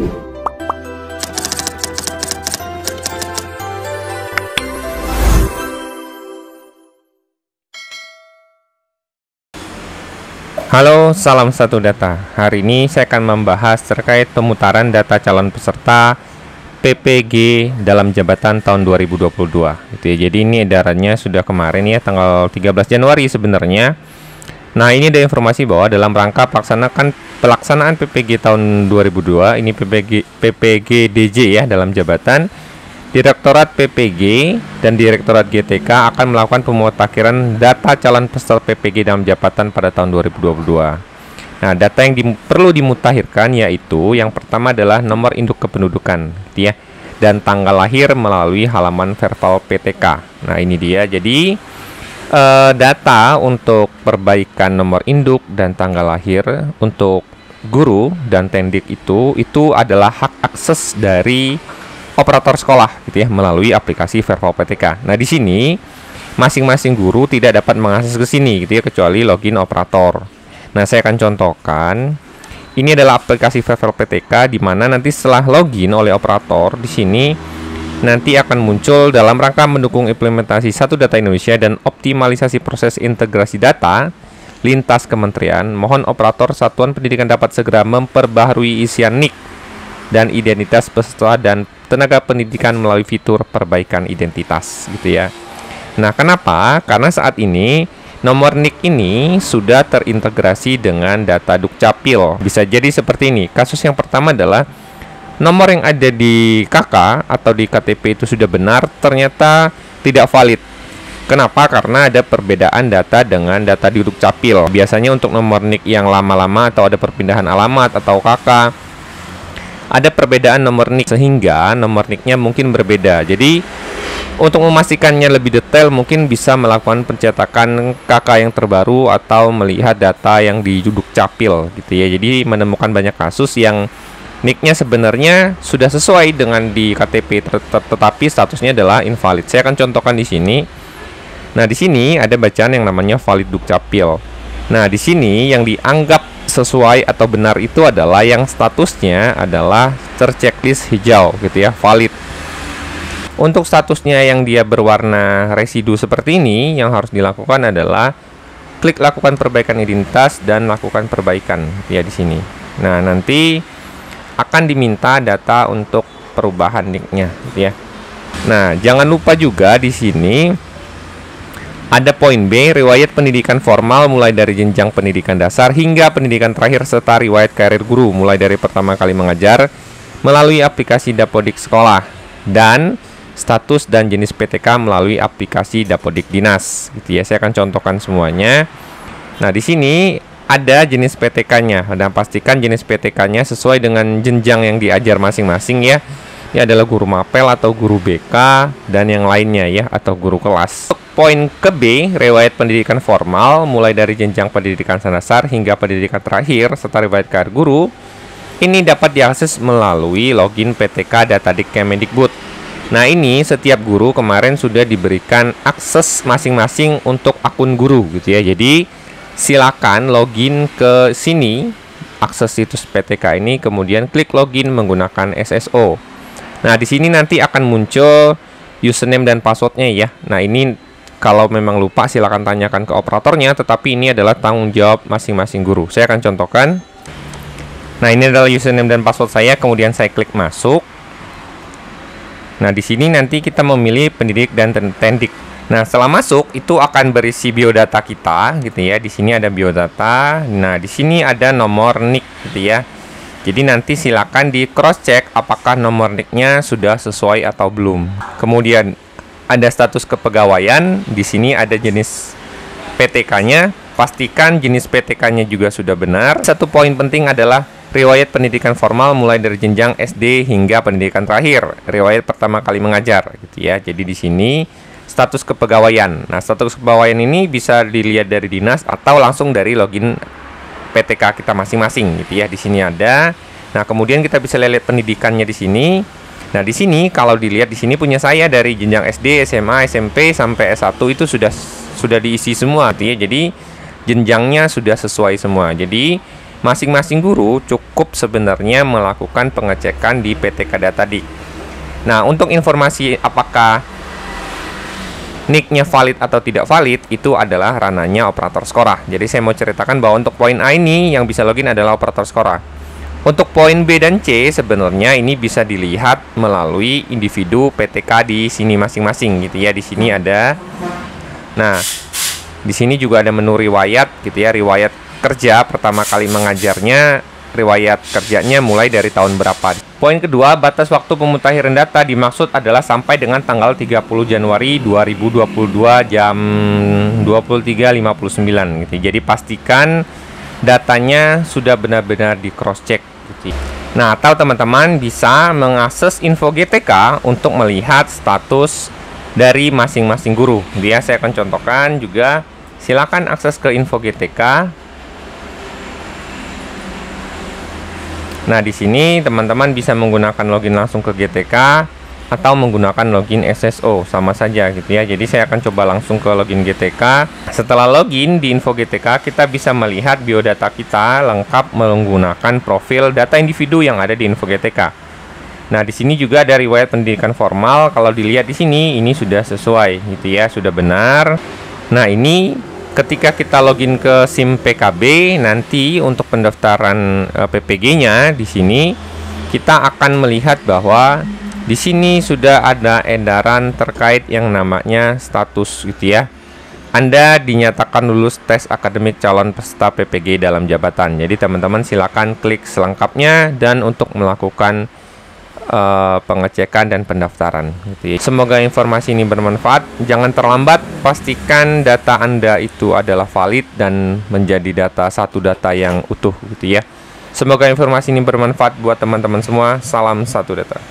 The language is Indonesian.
Halo, salam satu data. Hari ini saya akan membahas terkait pemutaran data calon peserta PPG dalam jabatan tahun 2022. Gitu ya. Jadi ini edarannya sudah kemarin ya, tanggal 13 Januari sebenarnya. Nah, ini ada informasi bahwa dalam rangka pelaksanaan PPG tahun 2002, ini PPG DJ ya dalam jabatan, Direktorat PPG dan Direktorat GTK akan melakukan pemutakhiran data calon peserta PPG dalam jabatan pada tahun 2022. Nah, data yang perlu dimutakhirkan yaitu yang pertama adalah nomor induk kependudukan, gitu ya, dan tanggal lahir melalui halaman Verval PTK. Nah, ini dia. Jadi data untuk perbaikan nomor induk dan tanggal lahir untuk guru dan tendik itu adalah hak akses dari operator sekolah, gitu ya, melalui aplikasi Verval PTK. Nah, di sini masing-masing guru tidak dapat mengakses ke sini, gitu ya, kecuali login operator. Nah, saya akan contohkan. Ini adalah aplikasi Verval PTK di mana nanti setelah login oleh operator di sini nanti akan muncul dalam rangka mendukung implementasi Satu Data Indonesia dan optimalisasi proses integrasi data lintas kementerian. Mohon operator satuan pendidikan dapat segera memperbaharui isian NIK dan identitas peserta dan tenaga pendidikan melalui fitur perbaikan identitas, gitu ya. Nah, kenapa? Karena saat ini nomor NIK ini sudah terintegrasi dengan data Dukcapil. Bisa jadi seperti ini. Kasus yang pertama adalah nomor yang ada di KK atau di KTP itu sudah benar, ternyata tidak valid. Kenapa? Karena ada perbedaan data dengan data di Dukcapil. Biasanya untuk nomor NIK yang lama-lama atau ada perpindahan alamat atau KK, ada perbedaan nomor NIK sehingga nomor NIK-nya mungkin berbeda. Jadi untuk memastikannya lebih detail mungkin bisa melakukan pencetakan KK yang terbaru atau melihat data yang di Dukcapil, gitu ya. Jadi menemukan banyak kasus yang NIK-nya sebenarnya sudah sesuai dengan di KTP tetapi statusnya adalah invalid. Saya akan contohkan di sini. Nah, di sini ada bacaan yang namanya valid Dukcapil. Nah, di sini yang dianggap sesuai atau benar itu adalah yang statusnya adalah terchecklist hijau, gitu ya, valid. Untuk statusnya yang dia berwarna residu seperti ini, yang harus dilakukan adalah klik lakukan perbaikan identitas dan lakukan perbaikan, ya, di sini. Nah, nanti akan diminta data untuk perubahan NIK-nya, gitu ya. Nah, jangan lupa juga di sini ada poin B, riwayat pendidikan formal mulai dari jenjang pendidikan dasar hingga pendidikan terakhir serta riwayat karir guru mulai dari pertama kali mengajar melalui aplikasi Dapodik Sekolah dan status dan jenis PTK melalui aplikasi Dapodik Dinas, gitu ya. Saya akan contohkan semuanya. Nah, di sini ada jenis PTK-nya dan pastikan jenis PTK-nya sesuai dengan jenjang yang diajar masing-masing ya. Ini adalah guru mapel atau guru BK dan yang lainnya ya, atau guru kelas. Poin ke B, riwayat pendidikan formal mulai dari jenjang pendidikan dasar hingga pendidikan terakhir serta riwayat karir guru. Ini dapat diakses melalui login PTK Datadik Kemendikbud. Nah, ini setiap guru kemarin sudah diberikan akses masing-masing untuk akun guru, gitu ya. Jadi silakan login ke sini, akses situs PTK ini, kemudian klik login menggunakan SSO. Nah, di sini nanti akan muncul username dan passwordnya ya. Nah, ini kalau memang lupa silakan tanyakan ke operatornya, tetapi ini adalah tanggung jawab masing-masing guru. Saya akan contohkan. Nah, ini adalah username dan password saya, kemudian saya klik masuk. Nah, di sini nanti kita memilih pendidik dan tendik. Nah, setelah masuk itu akan berisi biodata kita, gitu ya. Di sini ada biodata. Nah, di sini ada nomor NIK, gitu ya. Jadi nanti silakan di cross check apakah nomor NIK-nya sudah sesuai atau belum. Kemudian ada status kepegawaian. Di sini ada jenis PTK-nya. Pastikan jenis PTK-nya juga sudah benar. Satu poin penting adalah riwayat pendidikan formal mulai dari jenjang SD hingga pendidikan terakhir. Riwayat pertama kali mengajar, gitu ya. Jadi di sini status kepegawaian. Nah, status kepegawaian ini bisa dilihat dari dinas atau langsung dari login PTK kita masing-masing, gitu ya. Di sini ada. Nah, kemudian kita bisa lihat pendidikannya di sini. Nah, di sini kalau dilihat di sini punya saya dari jenjang SD, SMA, SMP sampai S1 itu sudah diisi semua, gitu ya. Jadi jenjangnya sudah sesuai semua. Jadi masing-masing guru cukup sebenarnya melakukan pengecekan di PTK Data Dik. Nah, untuk informasi apakah NIK-nya valid atau tidak valid, itu adalah ranahnya operator Skora. Jadi saya mau ceritakan bahwa untuk poin A ini yang bisa login adalah operator Skora. Untuk poin B dan C sebenarnya ini bisa dilihat melalui individu PTK di sini masing-masing gitu ya. Di sini ada. Nah, di sini juga ada menu riwayat gitu ya, riwayat kerja pertama kali mengajarnya, riwayat kerjanya mulai dari tahun berapa. Poin kedua, batas waktu pemutakhiran data dimaksud adalah sampai dengan tanggal 30 Januari 2022 jam 23.59 gitu. Jadi pastikan datanya sudah benar-benar di cross check gitu. Nah, atau teman-teman bisa mengakses info GTK untuk melihat status dari masing-masing guru. Dia saya akan contohkan juga. Silakan akses ke info GTK. Nah, di sini teman-teman bisa menggunakan login langsung ke GTK atau menggunakan login SSO, sama saja gitu ya. Jadi saya akan coba langsung ke login GTK. Setelah login di info GTK, kita bisa melihat biodata kita lengkap menggunakan profil data individu yang ada di info GTK. Nah, di sini juga ada riwayat pendidikan formal. Kalau dilihat di sini, ini sudah sesuai gitu ya, sudah benar. Nah, ini ketika kita login ke SIM PKB, nanti untuk pendaftaran PPG-nya di sini kita akan melihat bahwa di sini sudah ada edaran terkait yang namanya status gitu ya. Anda dinyatakan lulus tes akademik calon peserta PPG dalam jabatan. Jadi teman-teman silakan klik selengkapnya dan untuk melakukan pengecekan dan pendaftaran gitu ya. Semoga informasi ini bermanfaat. Jangan terlambat, pastikan data Anda itu adalah valid dan menjadi satu data yang utuh gitu ya. Semoga informasi ini bermanfaat buat teman-teman semua. Salam satu data.